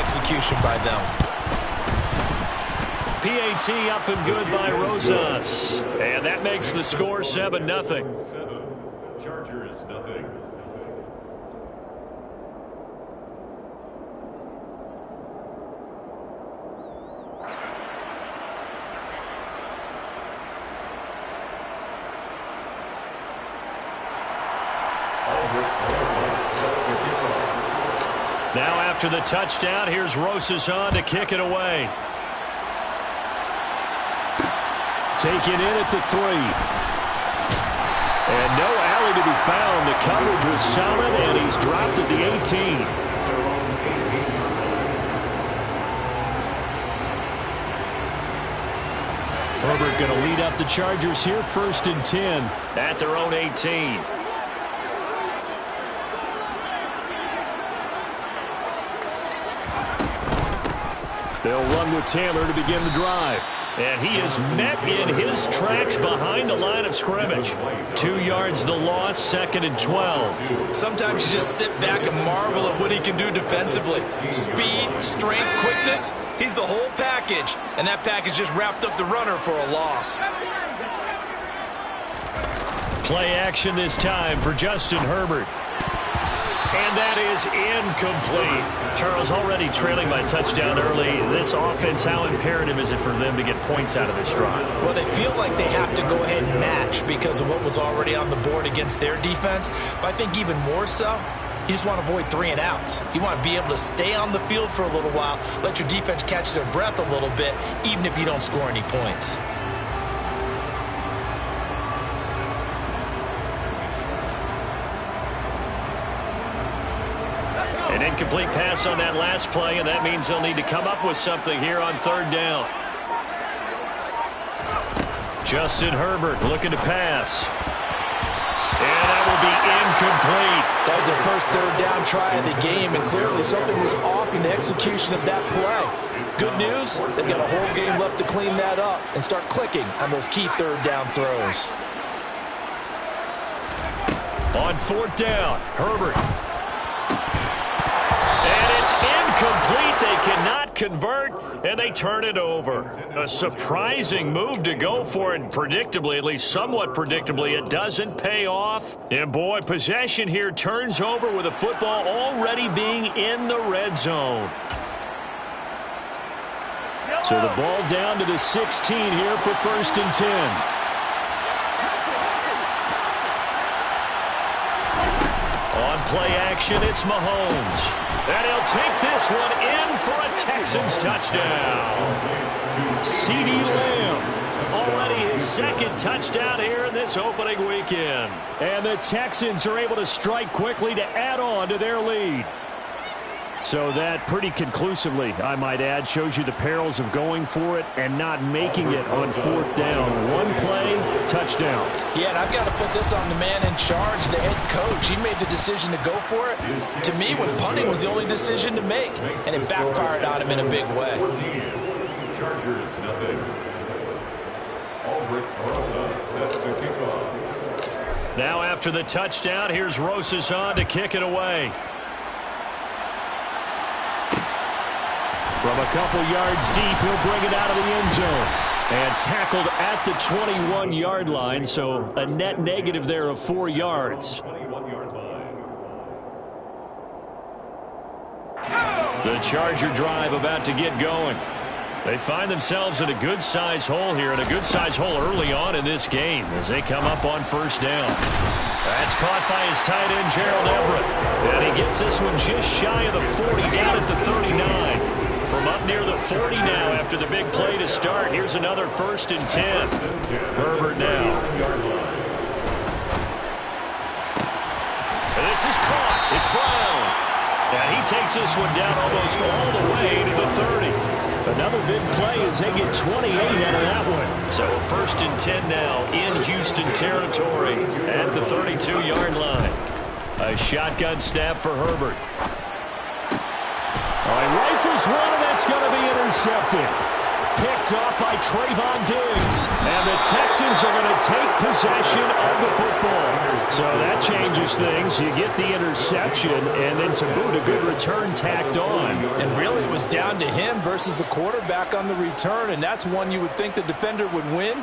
execution by them. PAT up and good by Rosas. And that makes the score 7-0. Chargers, nothing. Now after the touchdown, here's Rosas on to kick it away. Taken in at the 3. And no alley to be found. The coverage was solid, and he's dropped at the 18. Herbert going to lead up the Chargers here, 1st and 10 at their own 18. They'll run with Taylor to begin the drive. And he is met in his tracks behind the line of scrimmage. 2 yards the loss, 2nd and 12. Sometimes you just sit back and marvel at what he can do defensively. Speed, strength, quickness, he's the whole package. And that package just wrapped up the runner for a loss. Play action this time for Justin Herbert. And that is incomplete. Charles, already trailing by touchdown early. This offense, how imperative is it for them to get points out of this drive? Well, they feel like they have to go ahead and match because of what was already on the board against their defense. But I think even more so, you just want to avoid 3 and outs. You want to be able to stay on the field for a little while, let your defense catch their breath a little bit, even if you don't score any points. An incomplete pass on that last play, and that means they'll need to come up with something here on 3rd down. Justin Herbert looking to pass. And that will be incomplete. That was the first 3rd down try of the game, and clearly something was off in the execution of that play. Good news, they've got a whole game left to clean that up and start clicking on those key 3rd down throws. On 4th down, Herbert. And it's incomplete. They cannot convert, and they turn it over. A surprising move to go for it, and predictably, at least somewhat predictably, it doesn't pay off. And boy, possession here turns over with the football already being in the red zone. So the ball down to the 16 here for 1st and 10. On play action, it's Mahomes. And he'll take this one in for a Texans touchdown. CeeDee Lamb, already his 2nd touchdown here in this opening weekend. And the Texans are able to strike quickly to add on to their lead. So that pretty conclusively, I might add, shows you the perils of going for it and not making it on 4th down. 1 play, touchdown. Yeah, and I've got to put this on the man in charge, the head coach. He made the decision to go for it. To me, when punting was the only decision to make, and it backfired on him in a big way. Chargers, nothing. Albrecht Rosas set to kick off. Now after the touchdown, here's Rosas on to kick it away. From a couple yards deep, he'll bring it out of the end zone. And tackled at the 21-yard line, so a net negative there of 4 yards. The Charger drive about to get going. They find themselves in a good-sized hole here, and a good-sized hole early on in this game as they come up on 1st down. That's caught by his tight end, Gerald Everett. And he gets this one just shy of the 40, down at the 39. From up near the 40 now after the big play to start. Here's another 1st and 10. Herbert now. And this is caught. It's Brown. And he takes this one down almost all the way to the 30. Another big play as they get 28 out of that one. So 1st and 10 now in Houston territory at the 32-yard line. A shotgun snap for Herbert. All right, rifles one, and that's going to be intercepted. picked off by Trayvon Diggs. And the Texans are going to take possession of the football. So that changes things. You get the interception, and then to boot, a good return tacked on. And really, it was down to him versus the quarterback on the return, and that's one you would think the defender would win.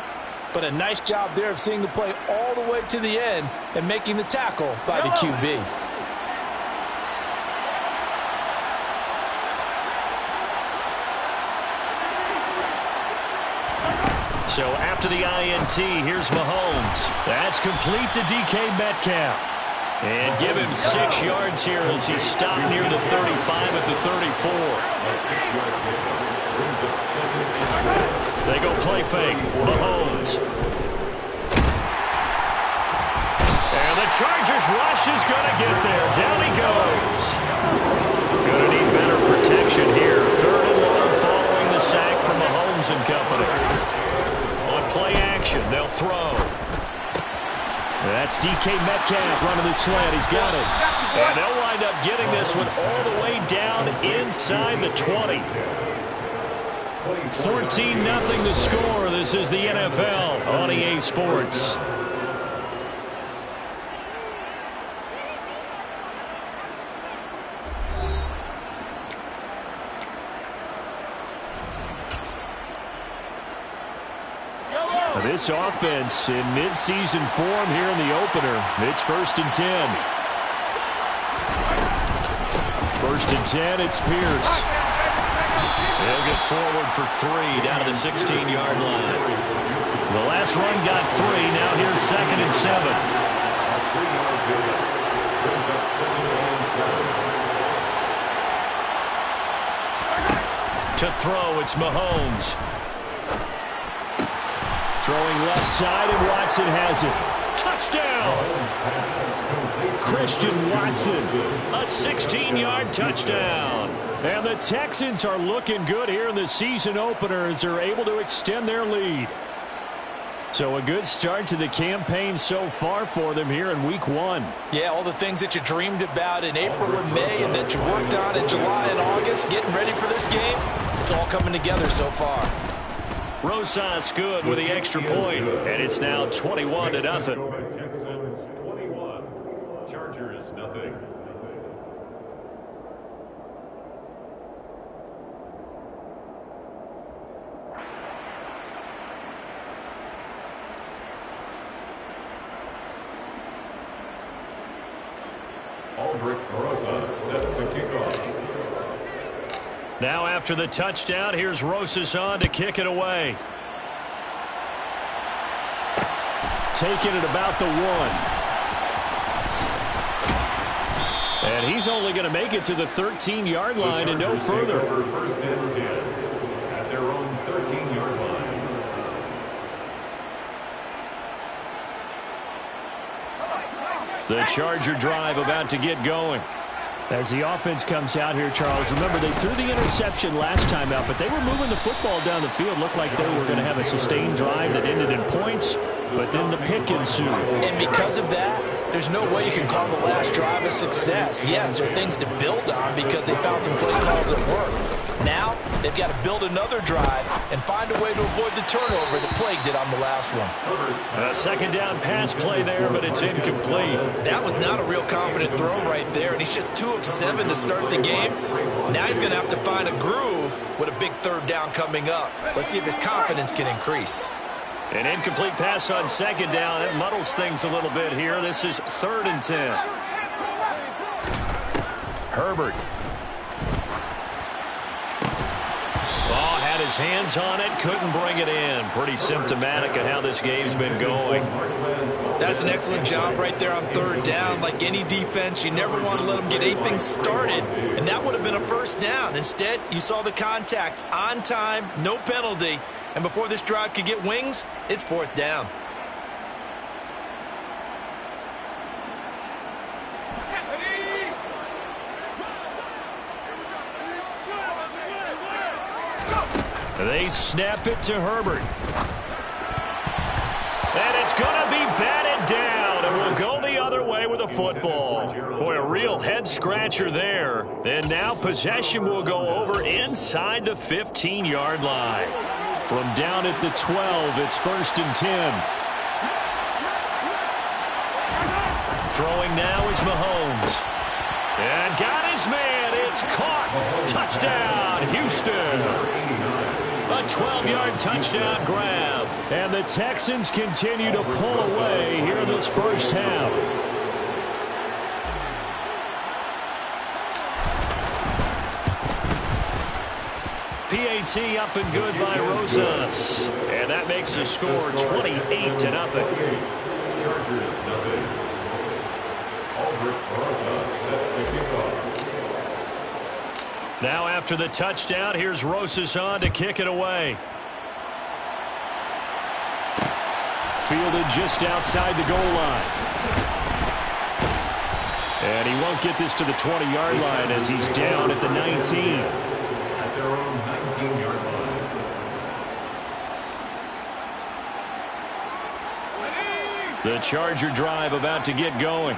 But a nice job there of seeing the play all the way to the end and making the tackle by the QB. So after the INT, here's Mahomes. That's complete to DK Metcalf. And give him 6 yards here as he stopped near the 35 at the 34. They go play fake. Mahomes. And the Chargers rush is going to get there. Down he goes. Going to need better protection here. 3rd and long following the sack from Mahomes and company. Play action. They'll throw. That's DK Metcalf running the slant. He's got it. And they'll wind up getting this one all the way down inside the 20. 14-0 the score. This is the NFL on EA Sports. This offense in midseason form here in the opener. It's 1st and 10. 1st and 10, it's Pierce. They'll get forward for 3 down to the 16-yard line. The last run got 3. Now here's 2nd and 7. To throw, it's Mahomes. Throwing left side, and Watson has it. Touchdown! Christian Watson, a 16-yard touchdown. And the Texans are looking good here in the season opener as they're able to extend their lead. So a good start to the campaign so far for them here in Week 1. Yeah, all the things that you dreamed about in April and May and that you worked on in July and August, getting ready for this game, it's all coming together so far. Rosas good with the extra point, and it's now 21-0. Texans 21, Chargers nothing. Aldrich Rosas set to kick off. Now after the touchdown, here's Rosas on to kick it away. Taking it about the 1. And he's only going to make it to the 13-yard line and no further. 1st and 10 at their own 13-yard line. The Charger drive about to get going. As the offense comes out here, Charles, remember they threw the interception last time out, but they were moving the football down the field. Looked like they were going to have a sustained drive that ended in points, but then the pick ensued. And because of that, there's no way you can call the last drive a success. Yes, there are things to build on because they found some play calls that work. Now, they've got to build another drive and find a way to avoid the turnover that plagued it on the last one. A 2nd down pass play there, but it's incomplete. That was not a real confident throw right there, and he's just 2 of 7 to start the game. Now he's going to have to find a groove with a big 3rd down coming up. Let's see if his confidence can increase. An incomplete pass on 2nd down. That muddles things a little bit here. This is 3rd and 10. Herbert. Had his hands on it, couldn't bring it in. Pretty symptomatic of how this game's been going. That's an excellent job right there on 3rd down. Like any defense, you never want to let them get anything started, and that would have been a 1st down. Instead, you saw the contact on time, no penalty, and before this drive could get wings, it's 4th down. They snap it to Herbert. And it's going to be batted down, and we'll go the other way with the football. Boy, a real head-scratcher there. And now possession will go over inside the 15-yard line. From down at the 12, it's 1st and 10. Throwing now is Mahomes. And got his man. It's caught. Touchdown, Houston. A 12-yard touchdown grab. And the Texans continue to pull away here in this first half. PAT up and good by Rosas. And that makes the score 28-0. Chargers nothing. Albert Rosas set to kick off. Now after the touchdown, here's Rosas on to kick it away. Fielded just outside the goal line. And he won't get this to the 20-yard line as he's down at the 19. At their own 19-yard line. The Charger drive about to get going.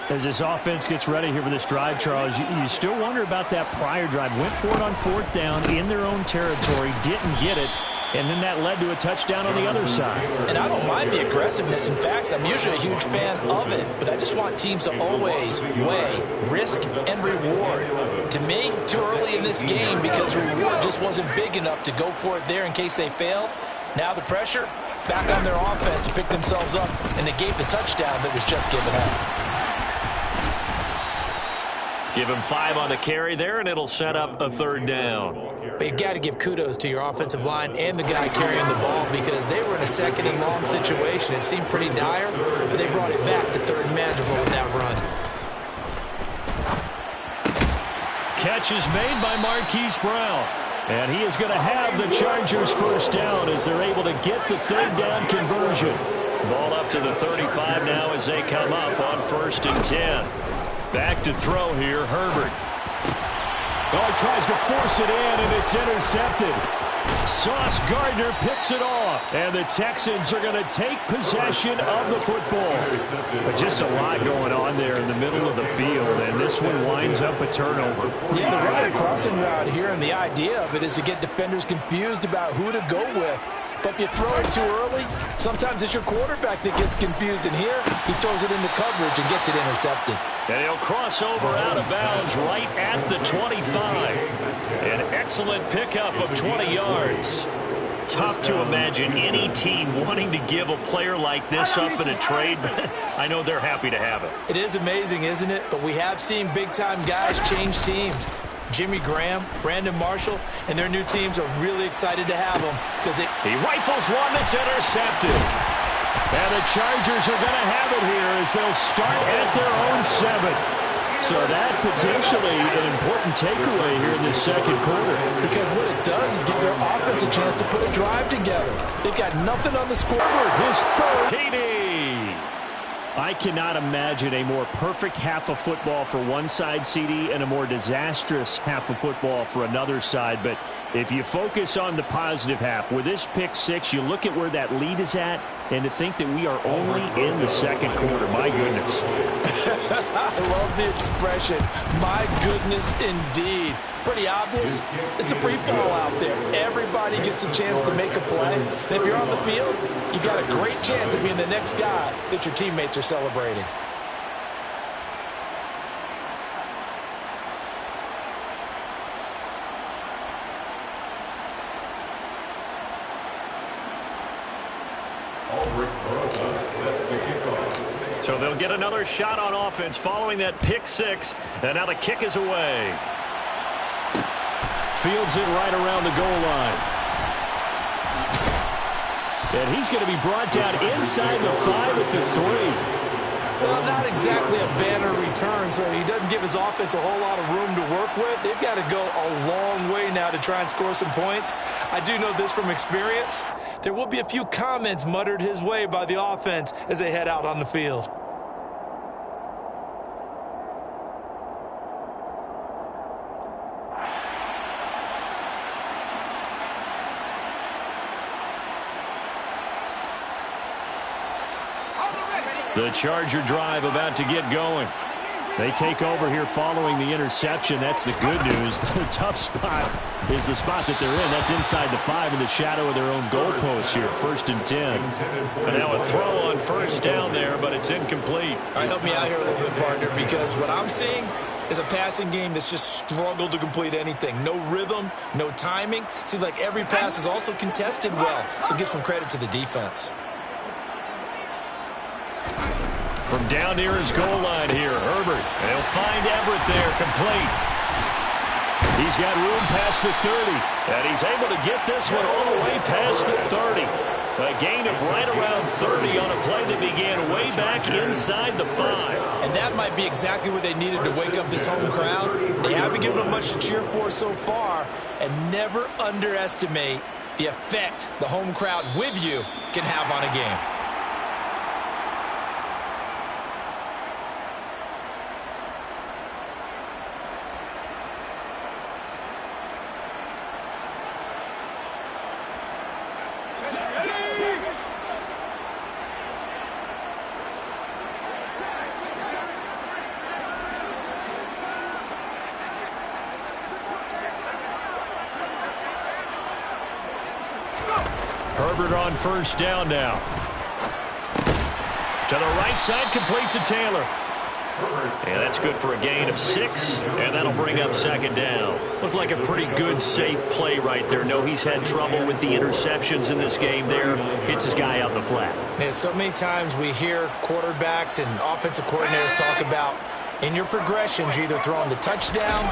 As this offense gets ready here for this drive, Charles, you still wonder about that prior drive. Went for it on 4th down in their own territory, didn't get it, and then that led to a touchdown on the other side. And I don't mind the aggressiveness. In fact, I'm usually a huge fan of it, but I just want teams to always weigh risk and reward. To me, too early in this game because the reward just wasn't big enough to go for it there in case they failed. Now the pressure back on their offense to pick themselves up, and they gave the touchdown that was just given up. Give him 5 on the carry there, and it'll set up a 3rd down. But you got to give kudos to your offensive line and the guy carrying the ball because they were in a 2nd and long situation. It seemed pretty dire, but they brought it back to 3rd and manageable with that run. Catch is made by Marquise Brown. And he is going to have the Chargers 1st down as they're able to get the 3rd down conversion. Ball up to the 35 now as they come up on 1st and 10. Back to throw here, Herbert. Oh, he tries to force it in, and it's intercepted. Sauce Gardner picks it off, and the Texans are going to take possession of the football. But just a lot going on there in the middle of the field, and this one winds up a turnover. Yeah, the right crossing route here, and the idea of it is to get defenders confused about who to go with. But if you throw it too early, sometimes it's your quarterback that gets confused. And here, he throws it into coverage and gets it intercepted. And he'll cross over out of bounds right at the 25. An excellent pickup of 20 yards. Tough to imagine any team wanting to give a player like this up in a trade, but I know they're happy to have it. It is amazing, isn't it? But we have seen big-time guys change teams. Jimmy Graham, Brandon Marshall, and their new teams are really excited to have him because he rifles one that's intercepted. And the Chargers are going to have it here as they'll start at their own 7. So that potentially an important takeaway here in the 2nd quarter. Because what it does is give their offense a chance to put a drive together. They've got nothing on the scoreboard. His 3rd. TD. I cannot imagine a more perfect half of football for one side, CD, and a more disastrous half of football for another side. But if you focus on the positive half, with this pick 6, you look at where that lead is at, and to think that we are only in the 2nd quarter. My goodness. I love the expression. My goodness, indeed. Pretty obvious. It's a free fall out there. Everybody gets a chance to make a play. And if you're on the field, you've got a great chance of being the next guy that your teammates are celebrating. So they'll get another shot on offense following that pick 6. And now the kick is away. Fields it right around the goal line. And he's going to be brought down inside the 5 at the 3. Well, not exactly a banner return, so he doesn't give his offense a whole lot of room to work with. They've got to go a long way now to try and score some points. I do know this from experience. There will be a few comments muttered his way by the offense as they head out on the field. The Charger drive about to get going. They take over here following the interception. That's the good news. The tough spot is the spot that they're in. That's inside the 5 in the shadow of their own goalpost here. 1st and 10. And now a throw on first down there, but it's incomplete. All right, help me out here a little bit, partner, because what I'm seeing is a passing game that's just struggled to complete anything. No rhythm, no timing. Seems like every pass is also contested well, so give some credit to the defense. From down near his goal line here, Herbert. They'll find Everett there, complete. He's got room past the 30. And he's able to get this one all the way past the 30. A gain of right around 30 on a play that began way back inside the 5. And that might be exactly what they needed to wake up this home crowd. They haven't given them much to cheer for so far, and never underestimate the effect the home crowd with you can have on a game. Herbert on first down now. To the right side, complete to Taylor. And that's good for a gain of 6, and that'll bring up 2nd down. Looked like a pretty good, safe play right there. No, he's had trouble with the interceptions in this game there. Hits his guy out in the flat. Yeah, so many times we hear quarterbacks and offensive coordinators talk about in your progressions, you're either throwing the touchdown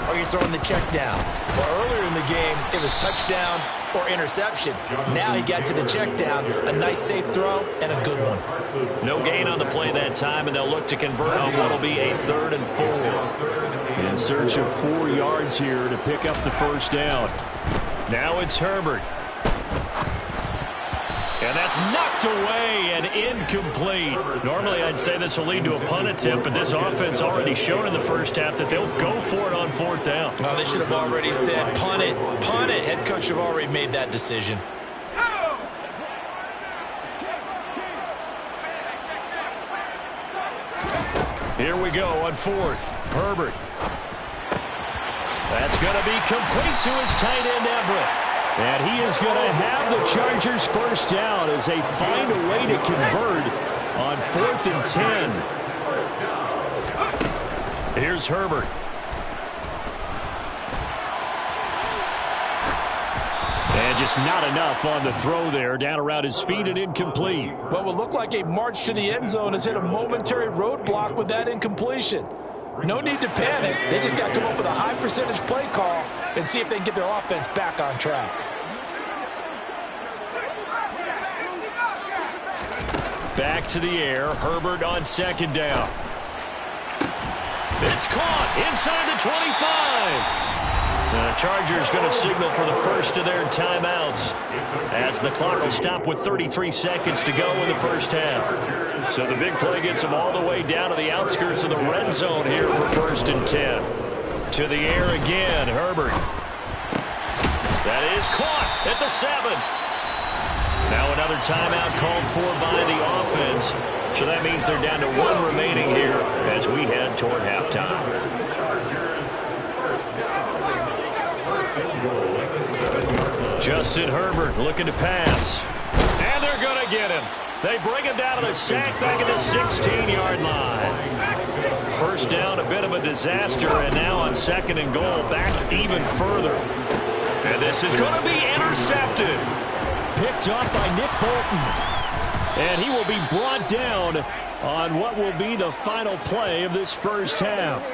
or you're throwing the check down. Well, earlier in the game, it was touchdown or interception. Now he got to the check down, a nice safe throw, and a good one. No gain on the play that time, and they'll look to convert on what will be a 3rd and 4. In search of 4 yards here to pick up the first down. Now it's Herbert. And that's knocked away and incomplete. Normally I'd say this will lead to a punt attempt, but this offense already showed in the first half that they'll go for it on 4th down. Well, they should have already said punt it, punt it. Head coach have already made that decision. Here we go on 4th. Herbert. That's going to be complete to his tight end, Everett. And he is going to have the Chargers first down as they find a way to convert on 4th and 10. Here's Herbert. And just not enough on the throw there. Down around his feet and incomplete. What would look like a march to the end zone has hit a momentary roadblock with that incompletion. No need to panic. They just got to come up with a high percentage play call and see if they can get their offense back on track. Back to the air. Herbert on 2nd down. It's caught inside the 25. The Chargers going to signal for the first of their timeouts as the clock will stop with 33 seconds to go in the first half. So the big play gets them all the way down to the outskirts of the red zone here for 1st and 10. To the air again, Herbert. That is caught at the 7. Now another timeout called for by the offense. So that means they're down to 1 remaining here as we head toward halftime. Justin Herbert looking to pass. And they're going to get him. They bring him down to the sack back at the 16-yard line. First down, a bit of a disaster, and now on 2nd and goal, back even further. And this is going to be intercepted. Picked off by Nick Bolton. And he will be brought down on what will be the final play of this first half.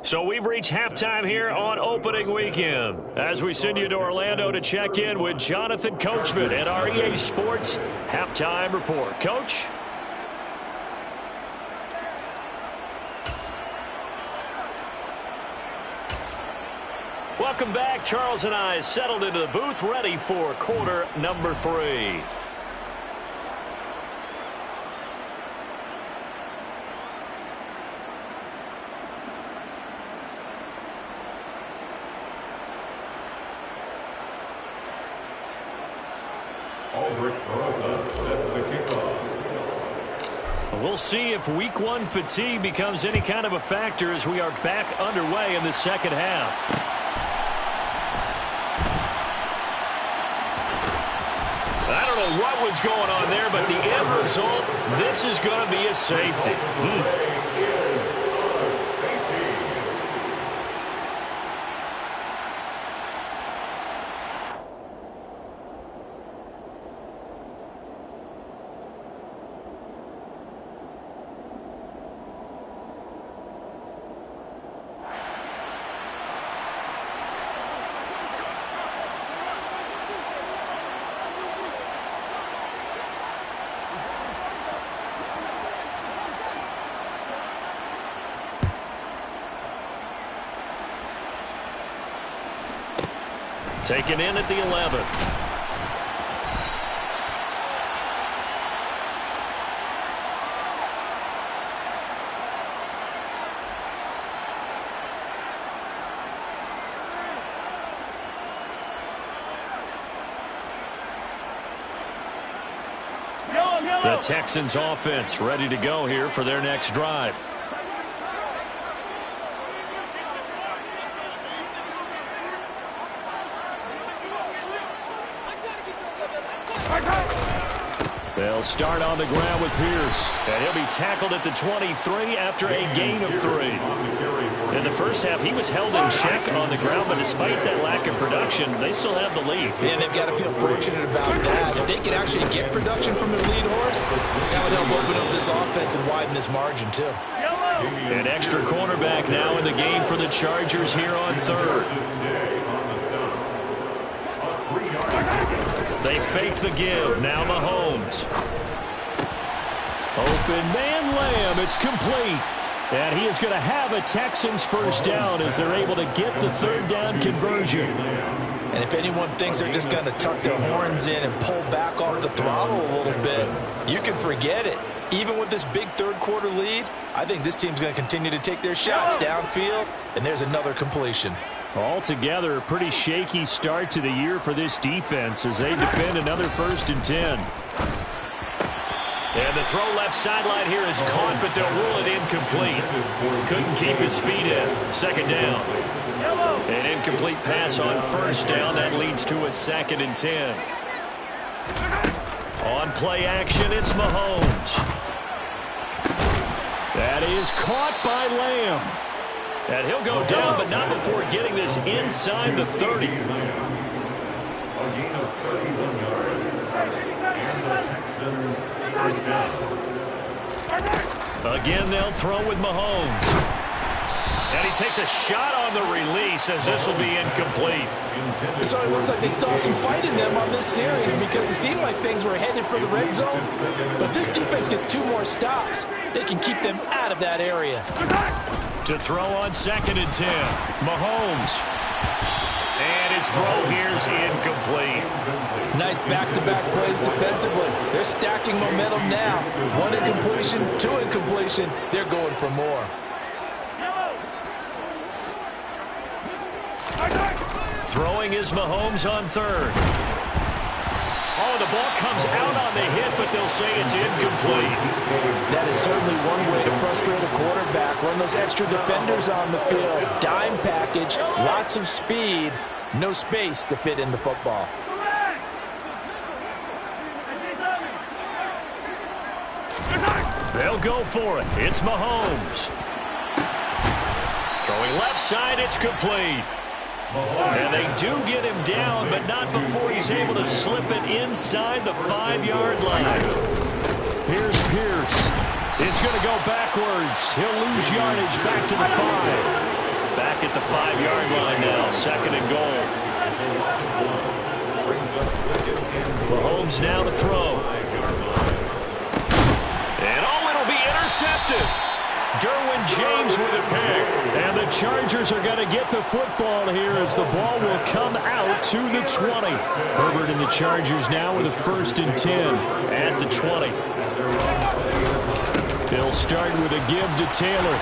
So we've reached halftime here on opening weekend as we send you to Orlando to check in with Jonathan Coachman at our EA Sports Halftime Report. Coach? Welcome back. Charles and I settled into the booth ready for quarter number 3. Albert Rosa set to kick off. We'll see if week one fatigue becomes any kind of a factor as we are back underway in the second half. I don't know what was going on there, but the end result, this is going to be a safety. Taken in at the 11th. The Texans offense ready to go here for their next drive. They'll start on the ground with Pierce, and he'll be tackled at the 23 after a gain of 3. In the first half, he was held in check on the ground, but despite that lack of production, they still have the lead. And they've got to feel fortunate about that. If they can actually get production from their lead horse, that would help open up this offense and widen this margin, too. An extra cornerback now in the game for the Chargers here on third. They fake the give. Now Mahomes. Open man Lamb. It's complete. And he is going to have a Texans first down as they're able to get the third down conversion. And if anyone thinks they're just going to tuck their horns in and pull back off the throttle a little bit, you can forget it. Even with this big third quarter lead, I think this team's going to continue to take their shots downfield, and there's another completion. Altogether, a pretty shaky start to the year for this defense as they defend another 1st and 10. And the throw left sideline here is caught, but they'll rule it incomplete. Couldn't keep his feet in. Second down. An incomplete pass on first down. That leads to a 2nd and 10. On play action, it's Mahomes. That is caught by Lamb. And he'll go down, but not before getting this inside the 30. A gain of 31 yards. And the Texans first down. Again, they'll throw with Mahomes. And he takes a shot on the release as this will be incomplete. So it looks like they still have some fight in them on this series because it seemed like things were headed for the red zone. But this defense gets 2 more stops. They can keep them out of that area. To throw on 2nd and 10. Mahomes. And his throw here's incomplete. Nice back-to-back plays defensively. They're stacking momentum now. 1 incompletion, 2 incompletion. They're going for more. Throwing is Mahomes on 3rd. Oh, the ball comes out on the hit, but they'll say it's incomplete. That is certainly one way to frustrate a quarterback. Run those extra defenders on the field. Dime package, lots of speed, no space to fit in the football. They'll go for it. It's Mahomes. Throwing left side, it's complete. And they do get him down, but not before he's able to slip it inside the 5-yard line. Here's Pierce. It's going to go backwards. He'll lose yardage back to the 5. Back at the 5-yard line now, 2nd and goal. Mahomes now to throw. And oh, it'll be intercepted. Derwin James with a pick. And the Chargers are going to get the football here as the ball will come out to the 20. Herbert and the Chargers now with a 1st and 10 at the 20. They'll start with a give to Taylor.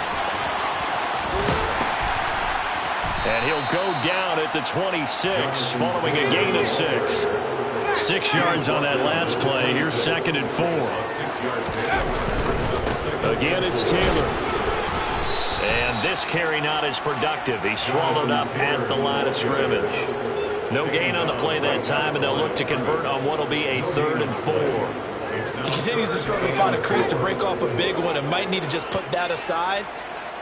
And he'll go down at the 26 following a gain of 6. 6 yards on that last play. Here's 2nd and 4. Again, it's Taylor. And this carry not as productive. He's swallowed up at the line of scrimmage. No gain on the play that time, and they'll look to convert on what will be a 3rd and 4. He continues to struggle to find a crease to break off a big one and might need to just put that aside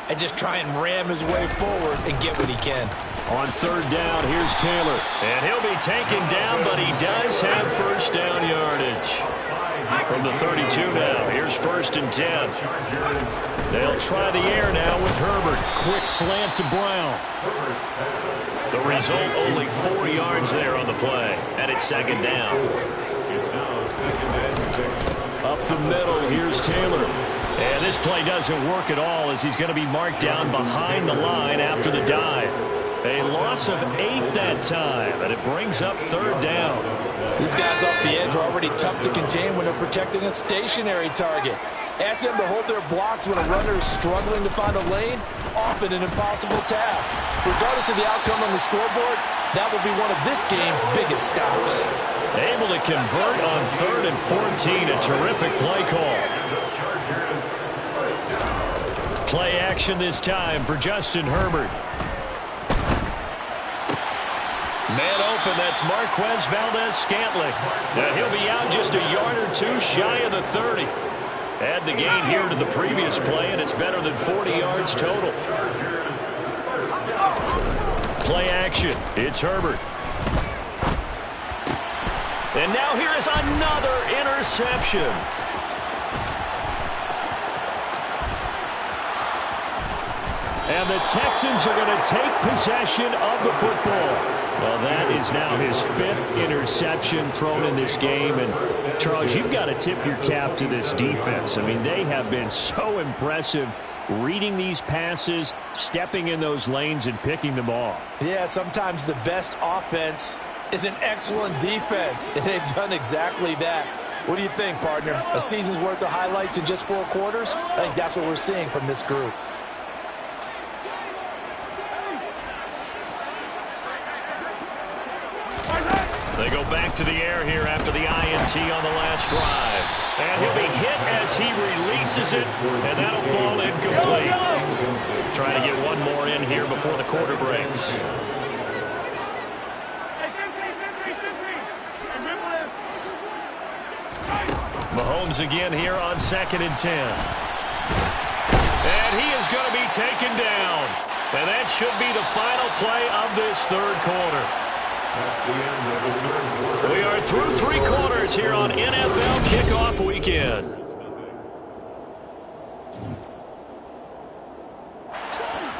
and just try and ram his way forward and get what he can. On 3rd down, here's Taylor. And he'll be taken down, but he does have 1st down yardage. From the 32 now, here's 1st and 10. They'll try the air now with Herbert. Quick slant to Brown. The result, only 4 yards there on the play. And it's 2nd down. Up the middle, here's Taylor. And this play doesn't work at all as he's going to be marked down behind the line after the dive. A loss of 8 that time, and it brings up 3rd down. These guys off the edge are already tough to contain when they're protecting a stationary target. Ask them to hold their blocks when a runner is struggling to find a lane, often an impossible task. Regardless of the outcome on the scoreboard, that will be one of this game's biggest stops. Able to convert on 3rd and 14, a terrific play call. Play action this time for Justin Herbert. Man open, that's Marquez Valdes-Scantling. Now he'll be out just a yard or 2 shy of the 30. Add the gain here to the previous play, and it's better than 40 yards total. Play action, it's Herbert. And now here is another interception. And the Texans are going to take possession of the football. Well, that is now his 5th interception thrown in this game. And, Charles, you've got to tip your cap to this defense. I mean, they have been so impressive reading these passes, stepping in those lanes, and picking them off. Yeah, sometimes the best offense is an excellent defense, and they've done exactly that. What do you think, partner? A season's worth of highlights in just 4 quarters? I think that's what we're seeing from this group. They go back to the air here after the INT on the last drive. And he'll be hit as he releases it, and that'll fall incomplete. Trying to get one more in here before the quarter breaks. Mahomes again here on 2nd and 10. And he is going to be taken down. And that should be the final play of this 3rd quarter. We are through 3 quarters here on NFL Kickoff Weekend.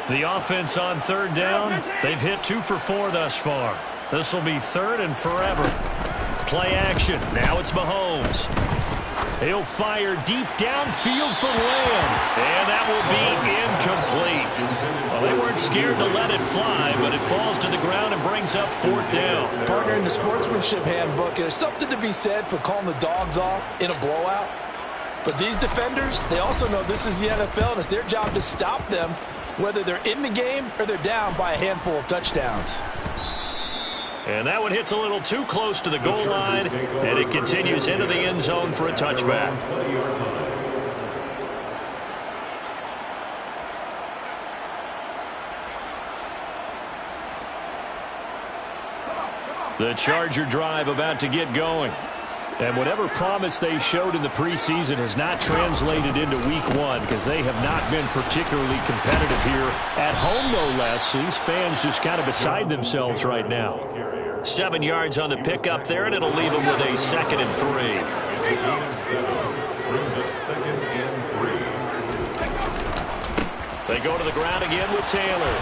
The offense on 3rd down, they've hit 2 for 4 thus far. This will be 3rd and forever. Play action. Now it's Mahomes. He'll fire deep downfield for Lamb. And that will be incomplete. Well, they weren't scared to let it fly, but it falls to the ground and brings up 4th down. Partner, in the sportsmanship handbook, there's something to be said for calling the dogs off in a blowout. But these defenders, they also know this is the NFL, and it's their job to stop them, whether they're in the game or they're down by a handful of touchdowns. And that one hits a little too close to the goal line, and it continues into the end zone for a touchback. The Charger drive about to get going. And whatever promise they showed in the preseason has not translated into week 1 because they have not been particularly competitive here at home, no less. These fans just kind of beside themselves right now. 7 yards on the pickup there, and it'll leave them with a 2nd and 3. It's a gain of 7. Brings up 2nd and 3. They go to the ground again with Taylor.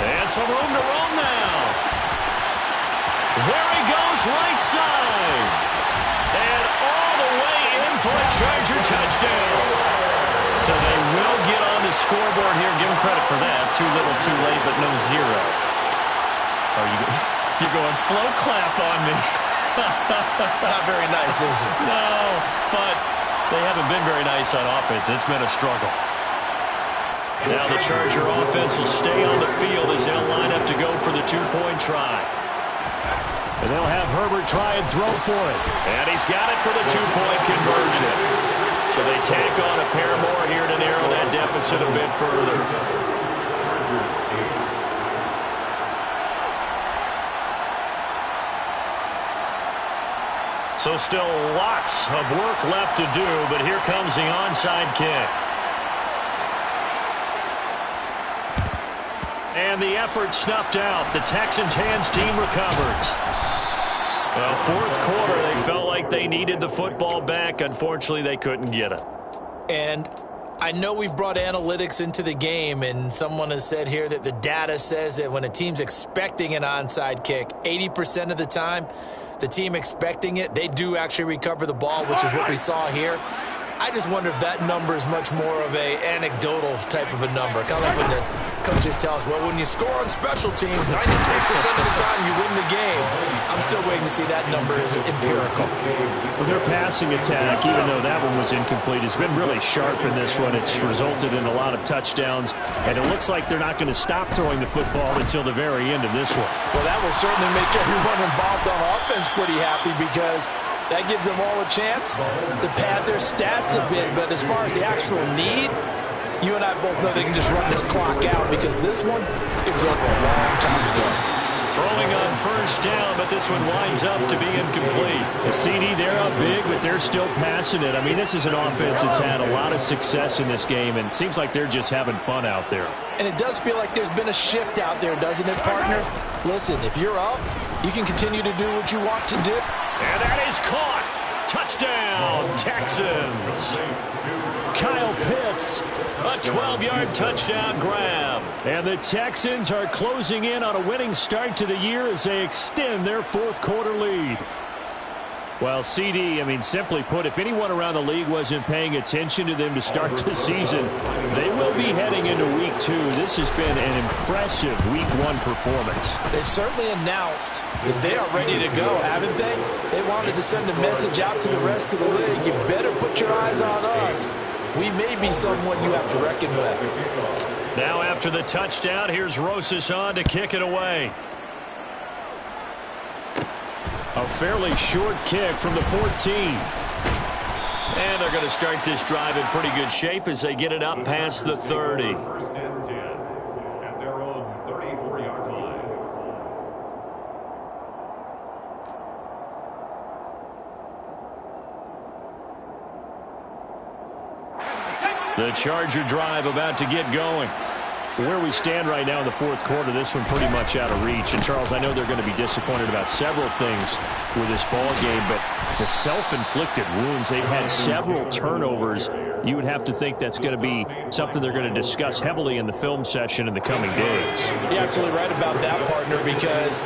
And some room to roam now. There he goes, right side. And all the way in for a Charger touchdown. So they will get on the scoreboard here. Give them credit for that. Too little, too late, but no 0. You're going slow clap on me. Not very nice, is it? No, but they haven't been very nice on offense. It's been a struggle. Now the Charger offense will stay on the field as they'll line up to go for the 2-point try. And they'll have Herbert try and throw for it. And he's got it for the two-point conversion. So they tack on a pair more here to narrow that deficit a bit further. So still lots of work left to do, but here comes the onside kick. And the effort snuffed out. The Texans' hands team recovers. Well, fourth quarter, they felt like they needed the football back. Unfortunately, they couldn't get it. And I know we've brought analytics into the game, and someone has said here that the data says that when a team's expecting an onside kick, 80% of the time, the team expecting it, they do actually recover the ball, which is what we saw here. I just wonder if that number is much more of a anecdotal type of a number. Kind of like when the coaches tell us, well, when you score on special teams, 93% of the time you win the game. I'm still waiting to see that number is empirical. Well, their passing attack, even though that one was incomplete, has been really sharp in this one. It's resulted in a lot of touchdowns, and it looks like they're not going to stop throwing the football until the very end of this one. Well, that will certainly make everyone involved on offense pretty happy because that gives them all a chance to pad their stats a bit. But as far as the actual need, you and I both know they can just run this clock out because this one, it was over a long time ago. Throwing on first down, but this one winds up to be incomplete. The CD, they're up big, but they're still passing it. I mean, this is an offense that's had a lot of success in this game, and it seems like they're just having fun out there. And it does feel like there's been a shift out there, doesn't it, partner? Listen, if you're up, you can continue to do what you want to do. And that is caught. Touchdown, Texans. Kyle Pitts, a 12-yard touchdown grab. And the Texans are closing in on a winning start to the year as they extend their fourth quarter lead. Well, CD, I mean, simply put, if anyone around the league wasn't paying attention to them to start the season, they will be heading into week 2. This has been an impressive week 1 performance. They've certainly announced that they are ready to go, haven't they? They wanted to send a message out to the rest of the league. You better put your eyes on us. We may be someone you have to reckon with. Now after the touchdown, here's Rosas on to kick it away. A fairly short kick from the 14. And they're going to start this drive in pretty good shape as they get it up past the 30. First and 10 at their own 34-yard line. The Charger drive about to get going. Where we stand right now in the fourth quarter, this one pretty much out of reach. And, Charles, I know they're going to be disappointed about several things with this ball game, but the self-inflicted wounds, they've had several turnovers. You would have to think that's going to be something they're going to discuss heavily in the film session in the coming days. You're absolutely right about that, partner, because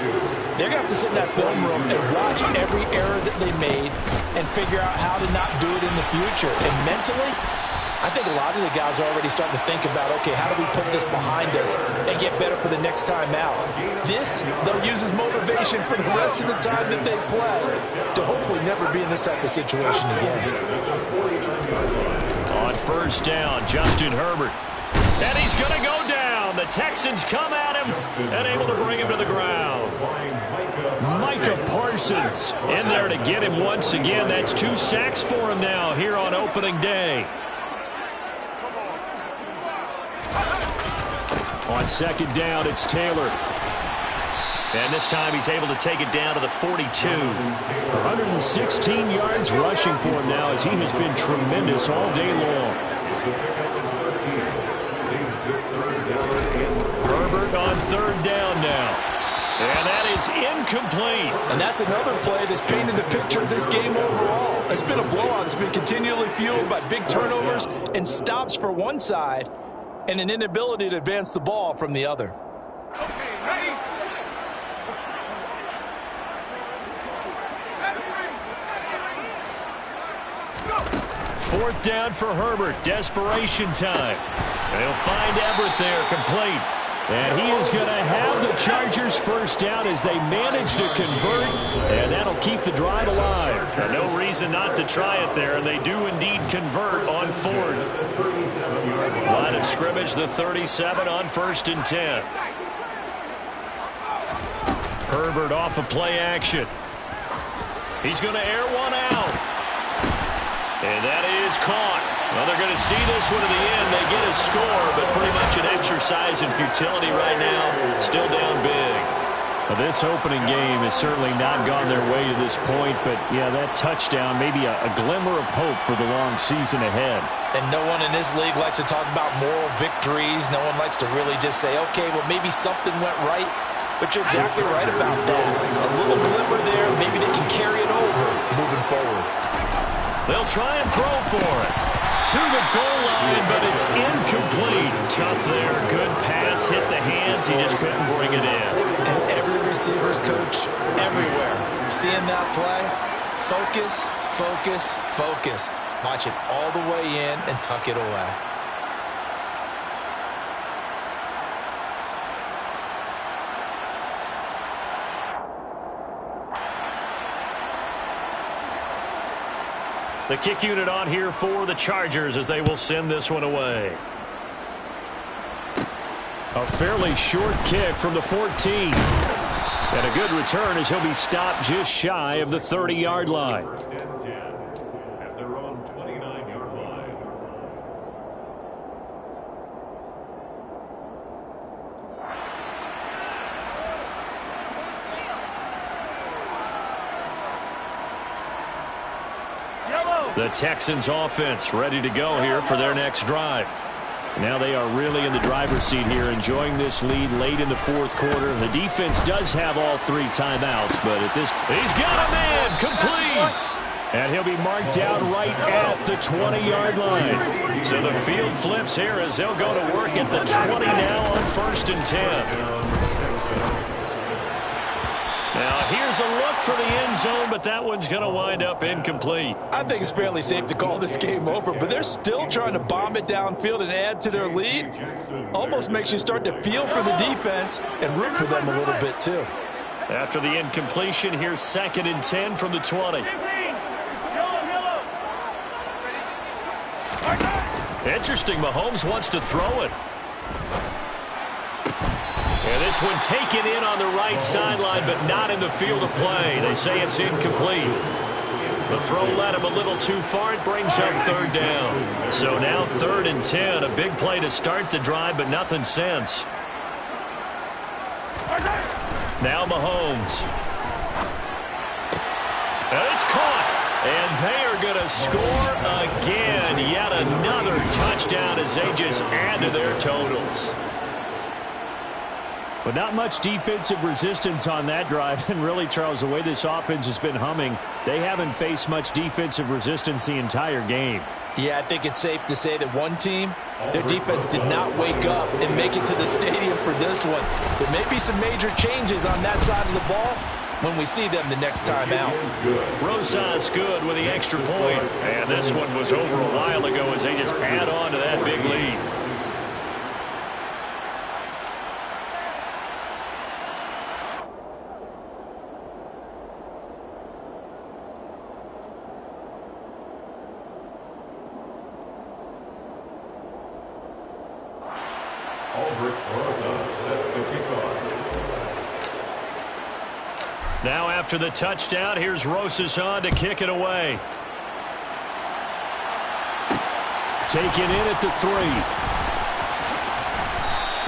they're going to have to sit in that film room and watch every error that they made and figure out how to not do it in the future. And mentally, I think a lot of the guys are already starting to think about, okay, how do we put this behind us and get better for the next time out? This, they'll use as motivation for the rest of the time that they play to hopefully never be in this type of situation again. On first down, Justin Herbert. And he's going to go down. The Texans come at him and able to bring him to the ground. Micah Parsons in there to get him once again. That's 2 sacks for him now here on opening day. On second down, it's Taylor. And this time he's able to take it down to the 42. 116 yards rushing for him now as he has been tremendous all day long. Herbert on third down now. And that is incomplete. And that's another play that's painted the picture of this game overall. It's been a blowout. It's been continually fueled by big turnovers and stops for one side and an inability to advance the ball from the other. Okay, ready? Fourth down for Herbert. Desperation time. They'll find Everett there, complete. And he is going to have the Chargers first down as they manage to convert, and that'll keep the drive alive. Now, no reason not to try it there, and they do indeed convert on fourth. Line of scrimmage, the 37 on first and 10. Herbert off of play action. He's going to air one out. And that is caught. Well, they're going to see this one to the end. They get a score, but pretty much an exercise in futility right now. Still down big. Well, this opening game has certainly not gone their way to this point, but, yeah, that touchdown, maybe a glimmer of hope for the long season ahead. And no one in this league likes to talk about moral victories. No one likes to really just say, okay, well, maybe something went right. But you're exactly right about that. A little glimmer there. Maybe they can carry it over moving forward. They'll try and throw for it. To the goal line, but it's incomplete. Tough there. Good pass. Hit the hands. He just couldn't bring it in. And every receiver's coach everywhere. Seeing that play, focus, focus, focus. Watch it all the way in and tuck it away. The kick unit on here for the Chargers as they will send this one away. A fairly short kick from the 14. And a good return as he'll be stopped just shy of the 30-yard line. First and 10 at their own 29-yard line. The Texans offense ready to go here for their next drive. Now they are really in the driver's seat here, enjoying this lead late in the fourth quarter. The defense does have all 3 timeouts, but at this... He's got a man, complete. And he'll be marked down right at the 20-yard line. So the field flips here as they'll go to work at the 20 now on 1st and 10. Now here's a look for the end zone, but that one's going to wind up incomplete. I think it's fairly safe to call this game over, but they're still trying to bomb it downfield and add to their lead. Almost makes you start to feel for the defense and root for them a little bit too. After the incompletion, here's 2nd and 10 from the 20. Interesting, Mahomes wants to throw it. And this one taken in on the right sideline, but not in the field of play. They say it's incomplete. The throw led him a little too far. It brings up 3rd down. So now 3rd and 10. A big play to start the drive, but nothing since. Now Mahomes. And it's caught. And they are going to score again. Yet another touchdown as they just add to their totals. But not much defensive resistance on that drive. And really, Charles, the way this offense has been humming, they haven't faced much defensive resistance the entire game. Yeah, I think it's safe to say that one team, their defense did not wake up and make it to the stadium for this one. There may be some major changes on that side of the ball when we see them the next time out. Rosas good with the extra point. And this one was over a while ago as they just add on to that big lead. Now after the touchdown, here's Rosas on to kick it away. Taken in at the 3.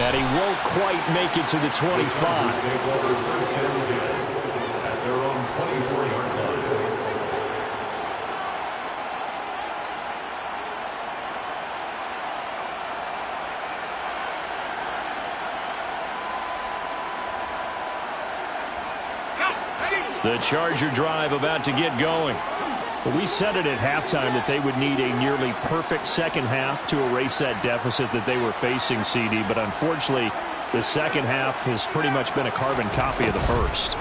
And he won't quite make it to the 25. First and 10 at their own 24-yard line. The Charger drive about to get going. Well, we said it at halftime that they would need a nearly perfect second half to erase that deficit that they were facing, CD. But unfortunately, the second half has pretty much been a carbon copy of the first.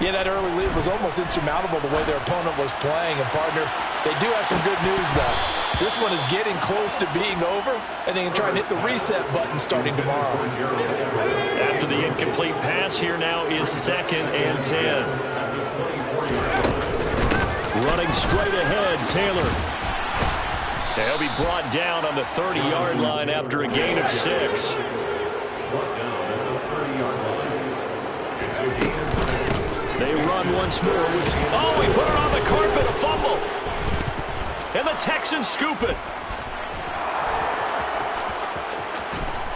Yeah, that early lead was almost insurmountable the way their opponent was playing. And, partner, they do have some good news, though. This one is getting close to being over, and they can try and hit the reset button starting tomorrow. After the incomplete pass, here now is 2nd and 10. Running straight ahead, Taylor. He'll be brought down on the 30-yard line after a gain of 6. Brought down at the 30-yard line. It's a gain of 6. They run once more. Oh, he put it on the carpet, a fumble. And the Texans scoop it.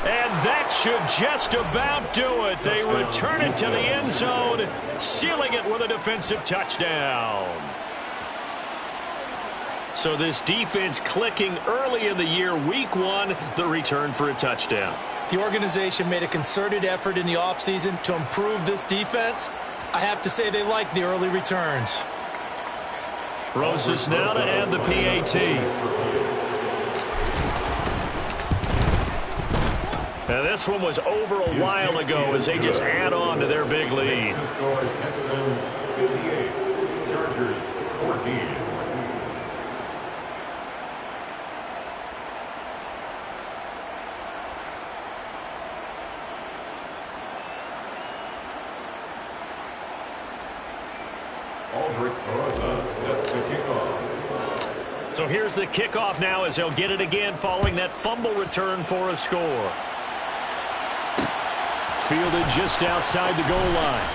And that should just about do it. They return it to the end zone, sealing it with a defensive touchdown. So this defense clicking early in the year, week one, the return for a touchdown. The organization made a concerted effort in the offseason to improve this defense. I have to say they like the early returns. Rosas now to add the PAT. Now this one was over a while ago as they just add on to their big lead. Texans 58, Chargers 14. Set the kickoff. So here's the kickoff now as they'll get it again following that fumble return for a score. Fielded just outside the goal line.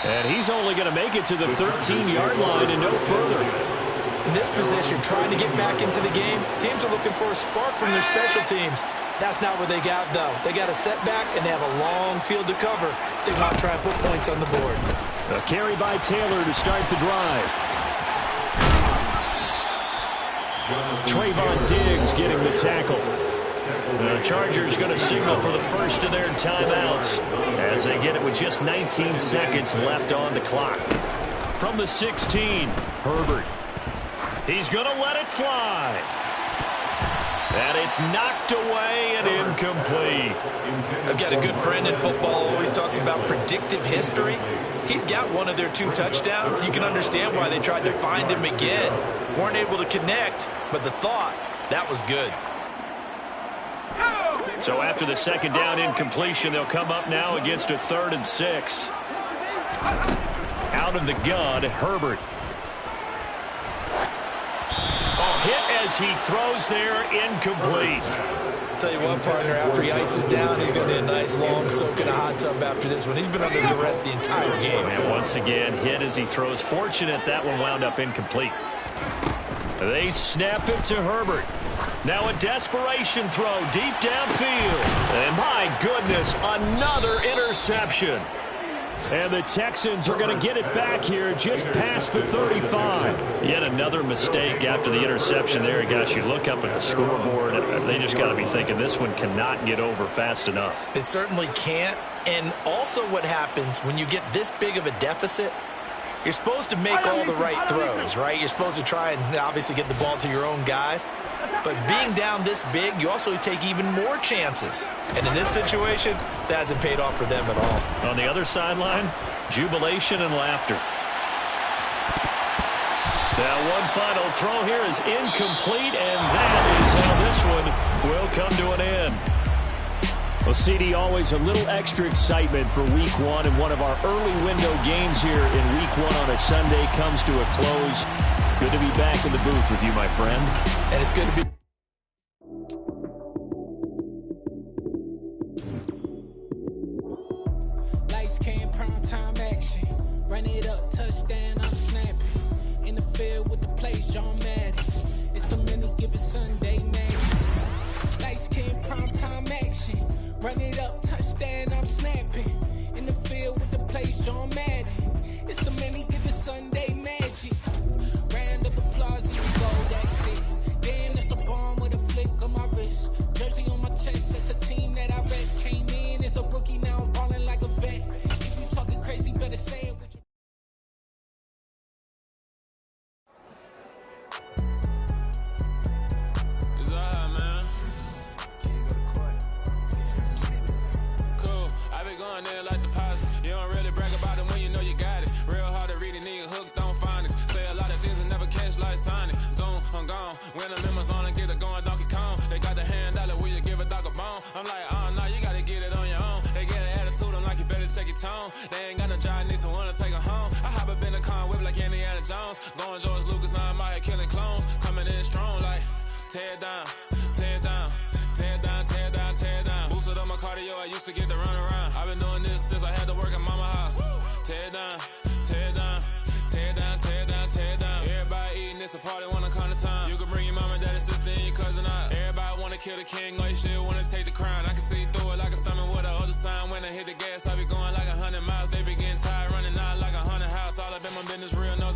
And he's only going to make it to the 13-yard line and no further. In this position, trying to get back into the game, teams are looking for a spark from their special teams. That's not what they got, though. They got a setback, and they have a long field to cover if they want to try and put points on the board. A carry by Taylor to start the drive. Trayvon Diggs getting the tackle. The Chargers going to signal for the first of their timeouts as they get it with just 19 seconds left on the clock. From the 16, Herbert. He's going to let it fly. And it's knocked away and incomplete. I've got a good friend in football who always talks about predictive history. He's got one of their 2 touchdowns. You can understand why they tried to find him again. Weren't able to connect, but the thought, that was good. So after the second down incompletion, they'll come up now against a 3rd and 6. Out of the gun, Herbert. Hit as he throws there, incomplete. Tell you what, partner, after he ices down, he's going to need a nice long soak in a hot tub after this one. He's been under duress the entire game. And once again, hit as he throws. Fortunate that one wound up incomplete. They snap it to Herbert. Now a desperation throw deep downfield. And my goodness, another interception. And the Texans are going to get it back here just past the 35. Yet another mistake after the interception there. Gosh, you look up at the scoreboard, they just got to be thinking this one cannot get over fast enough. It certainly can't. And also what happens when you get this big of a deficit, you're supposed to make all the right throws, right? You're supposed to try and obviously get the ball to your own guys. But being down this big, you also take even more chances. And in this situation, that hasn't paid off for them at all. On the other sideline, jubilation and laughter. Now one final throw here is incomplete, and that is how this one will come to an end. Well, CD, always a little extra excitement for week one, and one of our early window games here in week one on a Sunday comes to a close. Good to be back in the booth with you, my friend. And it's good to be. Lights came, prime time action. Run it up, touchdown, I'm snapping. In the field with the play, John Madden. It's a mini given Sunday, man. Lights came, prime time action. Run it up, touchdown, I'm snapping. In the field with the play, John Madden. It's a mini given Sunday magic. Round of applause, you go, that's it. Damn, that's a bomb with a flick on my wrist. Jersey on my chest, that's a team that I read. Came in as a rookie, now I'm balling like a vet. If you talking crazy, better say it with your there like deposit. You don't really brag about it when you know you got it. Real hard to read a nigga hooked, don't find it. Say a lot of things and never catch like Sonic. Zone, I'm gone. When I'm in my zone and get it going, Donkey Kong. They got the hand dollar, will you give a dog a bone? I'm like, oh no, you gotta get it on your own. They get an attitude, I'm like, you better check your tone. They ain't got no job, need someone to take her home. I hop up in the car, whip like Indiana Jones. Going George Lucas, now I'm out here killing clones. Coming in strong like, tear down, tear down. Tear down, tear down, tear down. Boosted up my cardio, I used to get to run around. I've been doing this since I had to work at mama house. Tear down, a party when I come to time. You can bring your mama, daddy, sister, and your cousin out. Everybody wanna kill the king, or you shit wanna take the crown. I can see through it like a stomach with a other sign. When I hit the gas, I be going like 100 miles. They be getting tired, running out like 100 house. All up in my business, real no